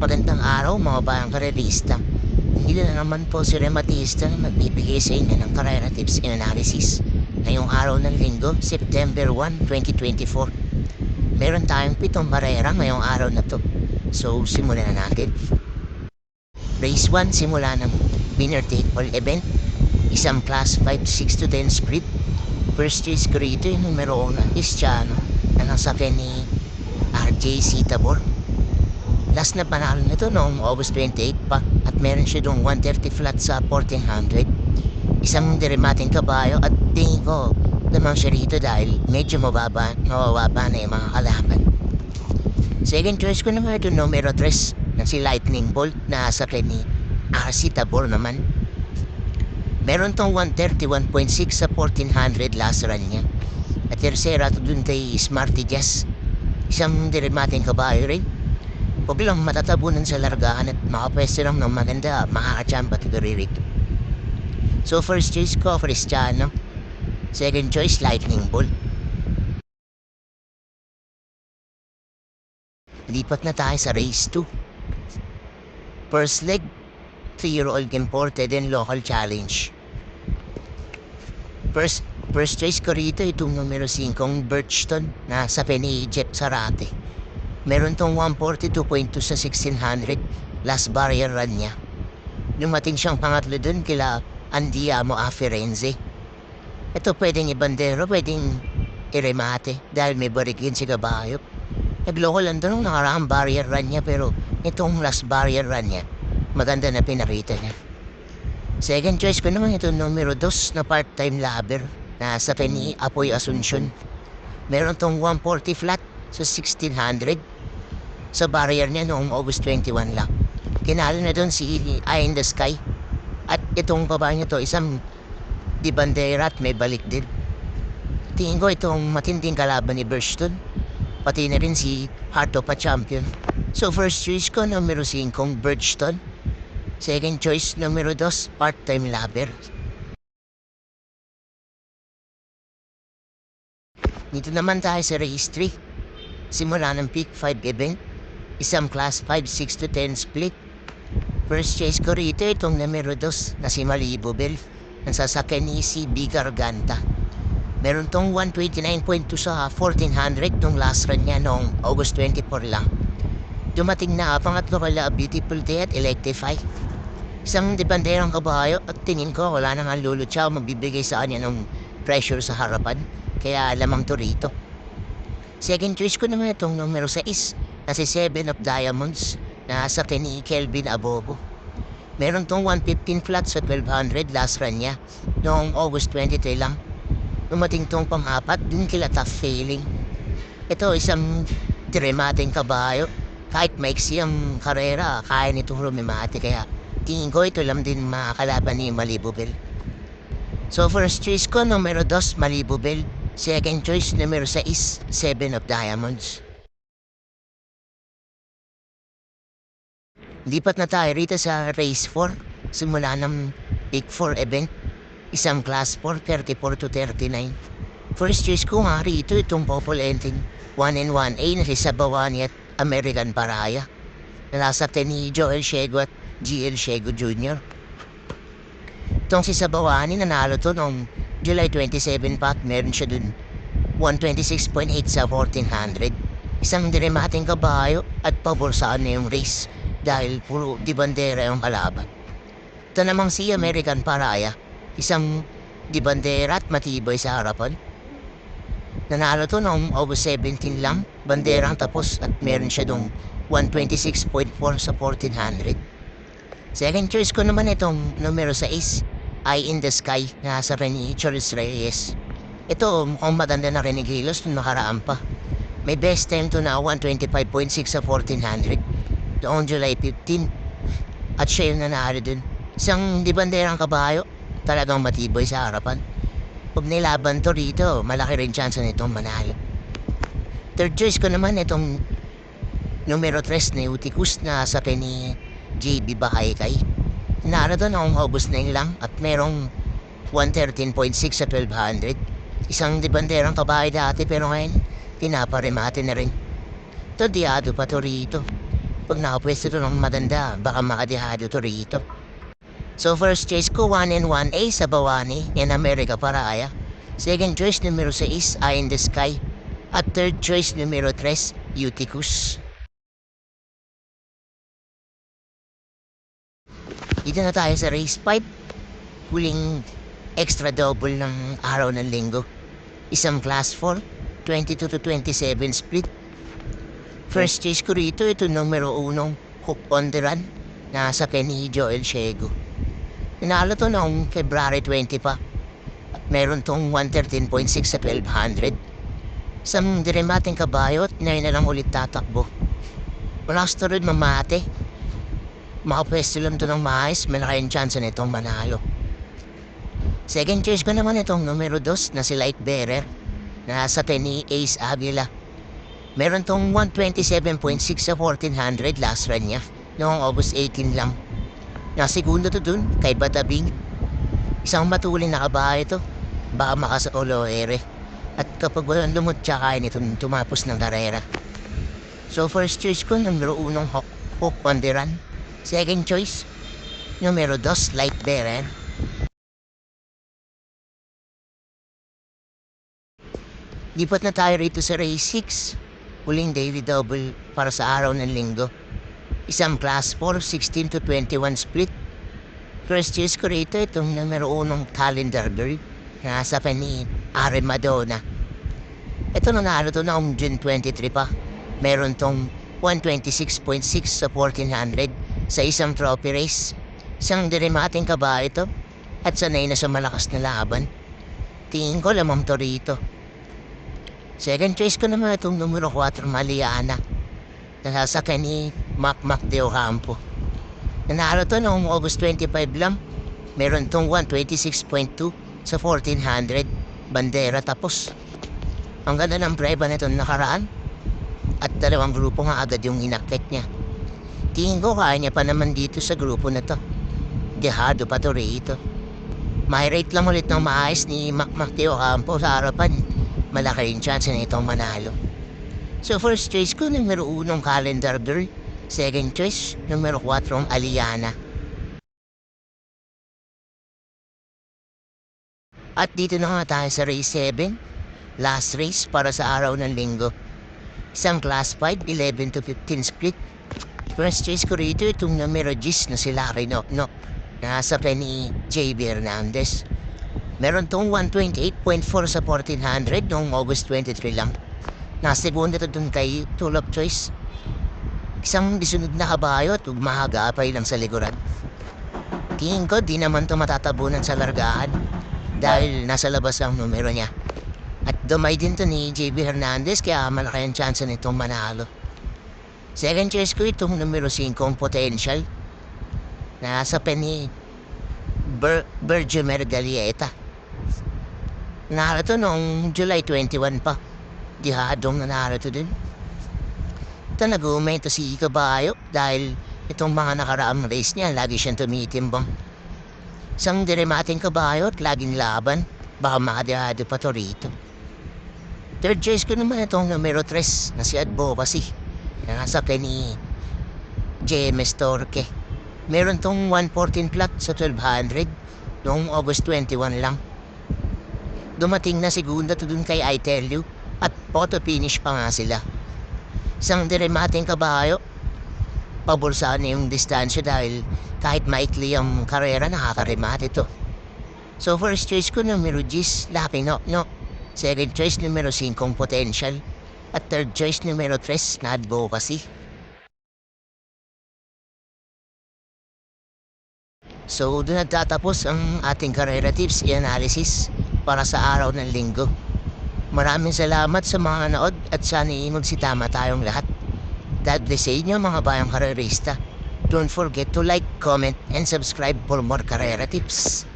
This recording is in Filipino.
Magandang araw mga bayang karerista. Hindi na naman po si Rematista na magbibigay sa inyo ng karera tips and analysis. Ngayong araw ng linggo, September 1, 2024. Meron tayong 7 barera ngayong araw na to. So, simulan na natin. Race 1, simula ng winner take all event. Isang class 5, 6 to 10 split. First race ko rito yung numero 1 Cristiano na nasakyan ni RJC Tabor. Last na panalo nito noong August 28 pa at meron siya doong 130 flat sa 1400. Isang derimating kabayo at tingin ko lamang siya rito dahil medyo mababa na yung mga kalaban. Second choice ko naman ito numero 3 na si Lightning Bolt na sa ni RC Tabor naman. Meron tong 131.6 sa 1400 last run niya. At tercera ito dun kay Smarty Jazz. Isang derimating kabayo rin. Huwag lang matatabunan sa largaan at makapwesto lang ng maganda, makakachamba tigaririt. So first choice ko, Cristiano. Second choice, Lightning Bolt. Lipat na tayo sa race 2. First leg, 3-year-old imported and local challenge. First choice ko rito itong numero 5, Birchton, na sa ni Jeff Sarate. Meron tong 142.2 sa 1600 last barrier run niya. Lumating siyang pangatlo dun kila Andiamo a Firenze. Ito pwedeng ibandero, pwedeng iremate dahil may barikin si kabayo. Nagloko lang doon nung nakaraang barrier run niya pero itong last barrier run niya, maganda na pinarita niya. Second choice ko naman ito numero 2 na part-time labber na sa ni Apoy Asuncion. Meron tong 140 flat sa 1600 sa barrier niya noong August 21 lang. Kinalo na doon si Eye in the Sky. At itong babae niya to, isang di bandera at may balik din. Tingin ko itong matinding kalaban ni Birchton. Pati na rin si Heart of a Champion. So first choice ko, numero 5, Birchton. Second choice, numero 2, part-time labber. Dito naman tayo sa race 3. Simula ng peak 5 event. Isang class 5, 6 to 10 split. First choice ko rito itong numero 2 na si Malibu Bell. Nasasakyan ni si B. Garganta. Meron tong 129.2 sa 1400 nung last run niya noong August 24 lang. Dumating na pangatlo kala Beautiful Day at Electrify. Isang debanderang kabayo at tingin ko wala nang lulutsa o magbibigay sa kanya ng pressure sa harapan. Kaya lamang to rito. Second choice ko naman itong numero 6 na si 7 of Diamonds na sa ni Kelvin Abobo. Meron tong 115 flat sa 1200 last run niya noong August 23 lang. Dumating tong pang-apat din kila Tough Failing. Ito isang dramating kabayo. Kahit maiksi ang karera, kaya nitong rumimati kaya tingin ko ito lang din makakalaban ni Malibu Bell. So first choice ko numero 2, Malibu Bell. Second choice numero 6, 7 of Diamonds. Lipat na tayo rito sa race 4. Simula ng peak 4 event. Isang class 4, 34 to 39. First choice ko nga rito itong populenting 1-in-1A na si Sabawani at American Paraya. Nalasaktan ni Joel Shego at GL Shego Jr. Itong si Sabawani nanalo to noong July 27 pa at meron siya dun 126.8 sa 1400. Isang diremating kabayo at pabor saan na yung race dahil puro di bandera yung kalaban. Ito namang si American Paraya, isang di bandera at matibay sa harapan. Nanalo to noong August 17 lang, banderang tapos at meron siya dong 126.4 sa 1400. Second choice ko naman itong numero 6, Eye in the Sky na sa ni Charles Reyes. Ito mukhang maganda na rin ni Gilos nung nakaraan pa. May best time to na 125.6 sa 1400 noong July 15 at siya yung nanalo dun. Isang di banderang kabayo, talagang matibay sa harapan. Pag nilaban to rito, malaki rin chance nitong manalo. Third choice ko naman itong numero 3 na Uticus na sa ni JB Bahaykay. Nanalo to noong August 9 lang at merong 113.6 sa 1200. Isang di banderang kabayo dati pero ngayon, pinaparemate na rin. Todiado pa to rito. Pag nakapwesto to ng maganda, baka makadihado to rito. So first choice ko, 1 and 1A sa Bawani in America Paraya. Second choice, numero 6, Eye in the Sky. At third choice, numero 3, Eutychus. Dito na tayo sa race 5. Huling extra double ng araw ng linggo. Isang class 4, 22 to 27 split. First choice ko rito, ito numero 1, Hook on the Run. Nasa kay ni Joel Ciego. Inalo to noong February 20 pa. Meron tong 113.6 sa 1200. Isang diremating kabayo at ngayon na lang ulit tatakbo. Wala sa rin mamate. Makapwesto lang to ng maayos, malaki yung chance na itong manalo. Second choice ko naman itong numero 2 na si Light Bearer na sa ni Ace Avila. Meron tong 127.6 sa 1400 last run niya noong August 18 lang. Nasigundo to dun kay Batabing. Isang matuling na kabayo to. Baka makasaulo ere. At kapag walang lumot siya kaya nito tumapos ng karera. So first choice ko numero 1 Hook on the Run. Second choice numero 2 Light Bearer. Lipat na tayo rito sa race 6. Huling daily double para sa araw ng linggo. Isang class 4, 16 to 21 split. First choice ko rito itong numero 1 Calendar Girl. Nasa pa ni Are Madonna. Ito nanalo to noong June 23 pa. Meron tong 126.6 sa 1400 sa isang trophy race. Isang diremating kabayo ito at sanay na sa malakas na laban. Tingin ko lamang to rito. Second choice ko naman itong numero 4 Maliana. Nasasakay ni Mac de Ocampo. Nanalo to noong August 25 lang. Meron tong 126.2 sa 1400 bandera tapos. Ang ganda ng preba nito nakaraan. At dalawang grupo nga agad yung inakit niya. Tingin ko kaya niya pa naman dito sa grupo na to. Dehado pa to rito. May rate lang ulit ng maayos ni Mac de Ocampo sa harapan. Malaki yung chance na itong manalo. So first choice ko numero 1 Calendar Girl. Second choice numero 4 Aliana. At dito na nga tayo sa race 7. Last race para sa araw ng linggo. Isang class 5, 11 to 15 split. First choice ko rito itong numero 10 na si Larry Noknok. Nasa pa ni JB Hernandez. Meron tong 128.4 sa 1400 noong August 23 lang. Nasegunda to dun kay Tool of Choice. Isang disunod na kabayo at mahagapay lang sa likuran. Tingin ko di naman to matatabunan sa largahan dahil nasa labas ang numero niya. At dumay din to ni JB Hernandez kaya malaki ang chance nitong manalo. Second choice ko itong numero 5 Potential. Nasa pa ni Bergemer Galieta. Nanalo to noong July 21 pa. Dihadong nanalo to din. Ito nag-uumento si kabayo dahil itong mga nakaraang race niya lagi siyang tumitimbang. Isang diremating kabayo at laging laban. Baka makadihado pa to rito. Third choice ko naman itong numero 3 na si Advocacy. Nasa kay ni JMS Torque. Meron tong 114 flat sa 1200 noong August 21 lang. Dumating na segunda to dun kay I Tell You at photo finish pa nga sila. Isang diremating kabayo. Pabulsaan na yung distansya dahil kahit maikli ang karera nakakaremate ito. So first choice ko numero 10 Lucky Noknok. Second choice numero 5 Potential. At third choice numero 3 na Advocacy. So doon nagtatapos ang ating karera tips i-analysis para sa araw ng linggo. Maraming salamat sa mga nanood at sana magsitama tayong lahat. God bless sa inyo mga bayang karerista. Don't forget to like, comment, and subscribe for more karera tips.